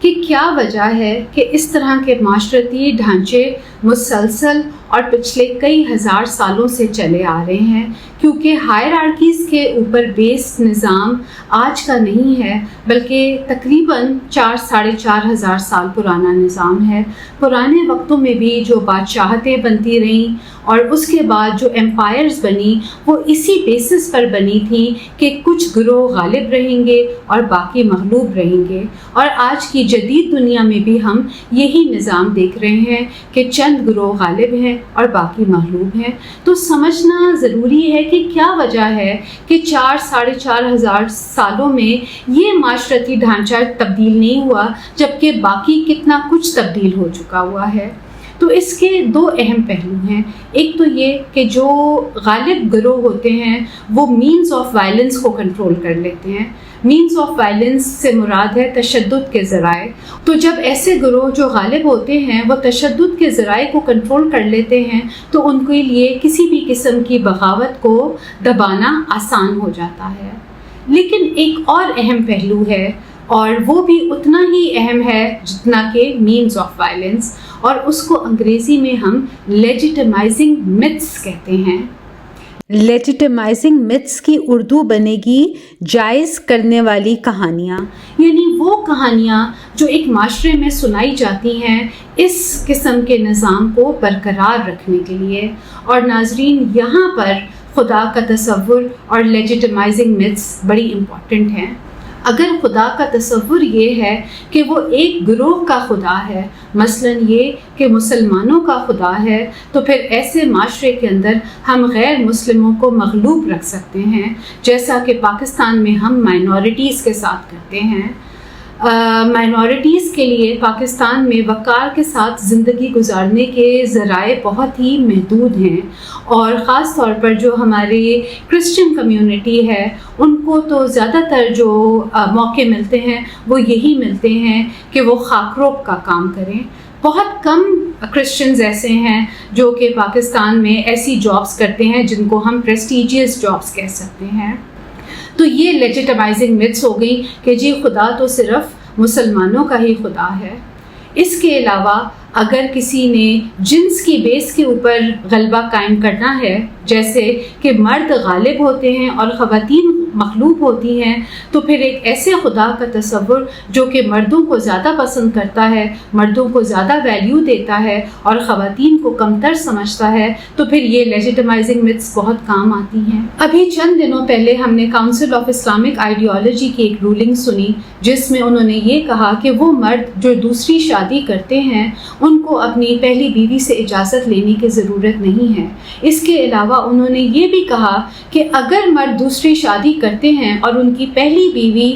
کہ کیا وجہ ہے کہ اس طرح کے معاشرتی ڈھانچے مسلسل اور پچھلے کئی ہزار سالوں سے چلے آ رہے ہیں، کیونکہ ہائرارکیز کے اوپر بیس نظام آج کا نہیں ہے بلکہ تقریباً 4-4.5 سال پرانا نظام ہے۔ پرانے وقتوں میں بھی جو بادشاہتیں بنتی رہیں اور اس کے بعد جو ایمپائرز بنی وہ اسی بیسس پر بنی تھیں کہ کچھ گروہ غالب رہیں گے اور باقی مغلوب رہیں گے، اور آج کی جدید دنیا میں بھی ہم یہی نظام دیکھ رہے ہیں کہ چند گروہ غالب ہیں اور باقی مغلوب ہیں۔ تو سمجھنا ضروری ہے کہ کیا وجہ ہے کہ 4-4.5 سالوں میں یہ معاشرتی ڈھانچہ تبدیل نہیں ہوا جبکہ باقی کتنا کچھ تبدیل ہو چکا ہوا ہے۔ تو اس کے 2 اہم پہلو ہیں۔ ایک تو یہ کہ جو غالب گروہ ہوتے ہیں وہ مینز آف وائلنس کو کنٹرول کر لیتے ہیں۔ مینز آف وائلنس سے مراد ہے تشدد کے ذرائع۔ تو جب ایسے گروہ جو غالب ہوتے ہیں وہ تشدد کے ذرائع کو کنٹرول کر لیتے ہیں تو ان کے لیے کسی بھی قسم کی بغاوت کو دبانا آسان ہو جاتا ہے۔ لیکن ایک اور اہم پہلو ہے اور وہ بھی اتنا ہی اہم ہے جتنا کہ مینز آف وائلنس، اور اس کو انگریزی میں ہم لیجیٹمائزنگ متس کہتے ہیں۔ لیجیٹمائزنگ متس کی اردو بنے گی جائز کرنے والی کہانیاں، یعنی وہ کہانیاں جو ایک معاشرے میں سنائی جاتی ہیں اس قسم کے نظام کو برقرار رکھنے کے لیے۔ اور ناظرین، یہاں پر خدا کا تصور اور لیجیٹمائزنگ متس بڑی امپورٹنٹ ہیں۔ اگر خدا کا تصور یہ ہے کہ وہ ایک گروہ کا خدا ہے، مثلا یہ کہ مسلمانوں کا خدا ہے، تو پھر ایسے معاشرے کے اندر ہم غیر مسلموں کو مغلوب رکھ سکتے ہیں، جیسا کہ پاکستان میں ہم مائنورٹیز کے ساتھ کرتے ہیں۔ مائنورٹیز کے لیے پاکستان میں وقار کے ساتھ زندگی گزارنے کے ذرائع بہت ہی محدود ہیں، اور خاص طور پر جو ہمارے کرسچن کمیونٹی ہے ان کو تو زیادہ تر جو موقع ملتے ہیں وہ یہی ملتے ہیں کہ وہ خاک روب کا کام کریں۔ بہت کم کرسچنز ایسے ہیں جو کہ پاکستان میں ایسی جابس کرتے ہیں جن کو ہم پریسٹیجیس جابس کہہ سکتے ہیں۔ تو یہ لیجیٹمائزنگ متس ہو گئی کہ جی خدا تو صرف مسلمانوں کا ہی خدا ہے۔ اس کے علاوہ اگر کسی نے جنس کی بیس کے اوپر غلبہ قائم کرنا ہے، جیسے کہ مرد غالب ہوتے ہیں اور خواتین مغلوب ہوتی ہیں، تو پھر ایک ایسے خدا کا تصور جو کہ مردوں کو زیادہ پسند کرتا ہے، مردوں کو زیادہ ویلیو دیتا ہے اور خواتین کو کمتر سمجھتا ہے، تو پھر یہ لیجیٹمائزنگ متس بہت کام آتی ہیں۔ ابھی چند دنوں پہلے ہم نے کاؤنسل آف اسلامک آئیڈیالوجی کی ایک رولنگ سنی جس میں انہوں نے یہ کہا کہ وہ مرد جو دوسری شادی کرتے ہیں ان کو اپنی پہلی بیوی سے اجازت لینے کی ضرورت نہیں ہے۔ اس کے علاوہ انہوں نے یہ بھی کہا کہ اگر مرد دوسری شادی کرتے ہیں اور ان کی پہلی بیوی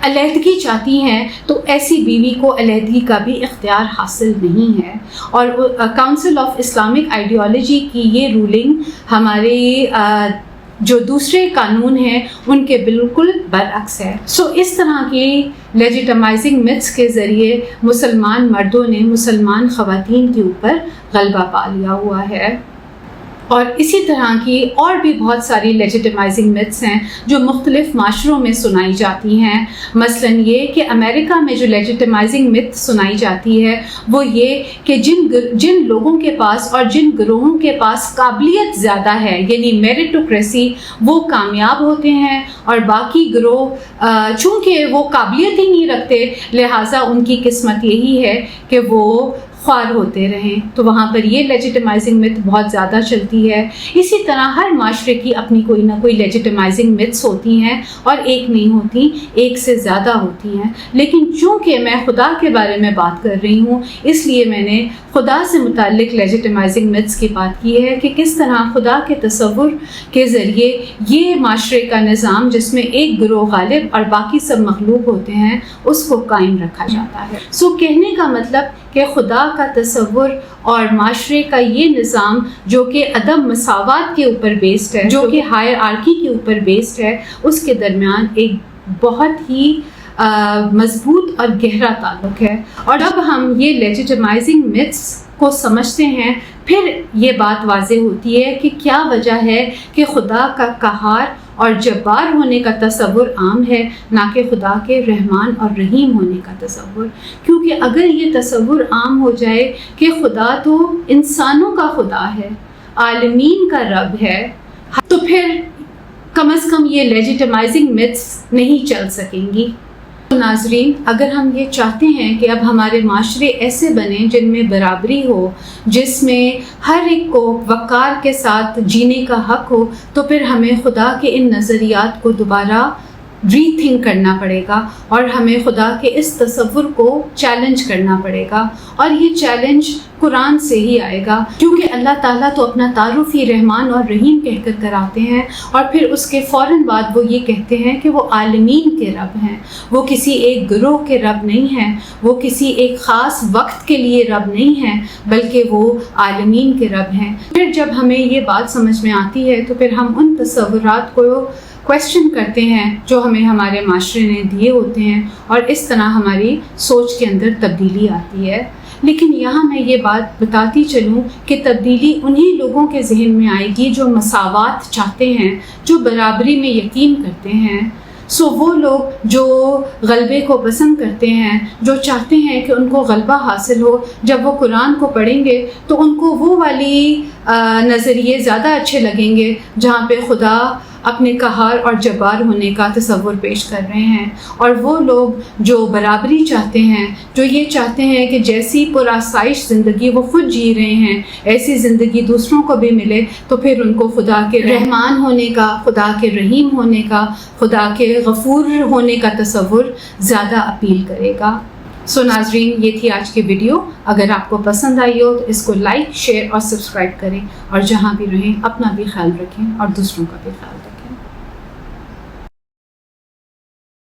علیحدگی چاہتی ہیں تو ایسی بیوی کو علیحدگی کا بھی اختیار حاصل نہیں ہے، اور کاؤنسل آف اسلامک آئیڈیالوجی کی یہ رولنگ ہمارے جو دوسرے قانون ہیں ان کے بالکل برعکس ہے۔ اس طرح کی لیجیٹمائزنگ متس کے ذریعے مسلمان مردوں نے مسلمان خواتین کے اوپر غلبہ پا لیا ہوا ہے، اور اسی طرح کی اور بھی بہت ساری لیجیٹمائزنگ متس ہیں جو مختلف معاشروں میں سنائی جاتی ہیں۔ مثلا یہ کہ امریکہ میں جو لیجیٹمائزنگ مت سنائی جاتی ہے وہ یہ کہ جن لوگوں کے پاس اور جن گروہوں کے پاس قابلیت زیادہ ہے، یعنی میریٹوکریسی، وہ کامیاب ہوتے ہیں، اور باقی گروہ چونکہ وہ قابلیت ہی نہیں رکھتے لہٰذا ان کی قسمت یہی ہے کہ وہ خوار ہوتے رہیں۔ تو وہاں پر یہ لیجیٹمائزنگ مت بہت زیادہ چلتی ہے۔ اسی طرح ہر معاشرے کی اپنی کوئی نہ کوئی لیجیٹمائزنگ متس ہوتی ہیں، اور ایک نہیں ہوتی، ایک سے زیادہ ہوتی ہیں۔ لیکن چونکہ میں خدا کے بارے میں بات کر رہی ہوں اس لیے میں نے خدا سے متعلق لیجیٹمائزنگ متس کی بات کی ہے کہ کس طرح خدا کے تصور کے ذریعے یہ معاشرے کا نظام جس میں ایک گروہ غالب اور باقی سب مغلوب ہوتے ہیں اس کو قائم رکھا جاتا ہے۔ کہنے کا مطلب کہ خدا کا تصور اور معاشرے کا یہ نظام جو کہ عدم مساوات کے اوپر بیسڈ ہے، جو کہ ہائرارکی کے اوپر بیسڈ ہے، اس کے درمیان ایک بہت ہی مضبوط اور گہرا تعلق ہے۔ اور جب ہم یہ لیجیٹمائزنگ متس کو سمجھتے ہیں پھر یہ بات واضح ہوتی ہے کہ کیا وجہ ہے کہ خدا کا قہار اور جبار ہونے کا تصور عام ہے، نہ کہ خدا کے رحمان اور رحیم ہونے کا تصور. کیونکہ اگر یہ تصور عام ہو جائے کہ خدا تو انسانوں کا خدا ہے، عالمین کا رب ہے، تو پھر کم از کم یہ لیجیٹمائزنگ میتھس نہیں چل سکیں گی. ناظرین، اگر ہم یہ چاہتے ہیں کہ اب ہمارے معاشرے ایسے بنیں جن میں برابری ہو، جس میں ہر ایک کو وقار کے ساتھ جینے کا حق ہو، تو پھر ہمیں خدا کے ان نظریات کو دوبارہ ری تھنک کرنا پڑے گا، اور ہمیں خدا کے اس تصور کو چیلنج کرنا پڑے گا. اور یہ چیلنج قرآن سے ہی آئے گا، کیونکہ اللہ تعالیٰ تو اپنا تعارف ہی رحمان اور رحیم کہہ کر کراتے ہیں، اور پھر اس کے فوراً بعد وہ یہ کہتے ہیں کہ وہ عالمین کے رب ہیں. وہ کسی ایک گروہ کے رب نہیں ہیں، وہ کسی ایک خاص وقت کے لیے رب نہیں ہیں، بلکہ وہ عالمین کے رب ہیں. پھر جب ہمیں یہ بات سمجھ میں آتی ہے تو پھر ہم ان تصورات کو کویسچن کرتے ہیں جو ہمیں ہمارے معاشرے نے دیے ہوتے ہیں، اور اس طرح ہماری سوچ کے اندر تبدیلی آتی ہے. لیکن یہاں میں یہ بات بتاتی چلوں کہ تبدیلی انہی لوگوں کے ذہن میں آئے گی جو مساوات چاہتے ہیں، جو برابری میں یقین کرتے ہیں. وہ لوگ جو غلبے کو پسند کرتے ہیں، جو چاہتے ہیں کہ ان کو غلبہ حاصل ہو، جب وہ قرآن کو پڑھیں گے تو ان کو وہ والی نظریے زیادہ اچھے لگیں گے جہاں پہ خدا اپنے قہار اور جبار ہونے کا تصور پیش کر رہے ہیں. اور وہ لوگ جو برابری چاہتے ہیں، جو یہ چاہتے ہیں کہ جیسی پرآسائش زندگی وہ خود جی رہے ہیں ایسی زندگی دوسروں کو بھی ملے، تو پھر ان کو خدا کے رحمان ہونے کا، خدا کے رحیم ہونے کا، خدا کے غفور ہونے کا تصور زیادہ اپیل کرے گا. ناظرین، یہ تھی آج کی ویڈیو. اگر آپ کو پسند آئی ہو تو اس کو لائک، شیئر اور سبسکرائب کریں، اور جہاں بھی رہیں اپنا بھی خیال رکھیں اور دوسروں کا بھی خیال رکھیں.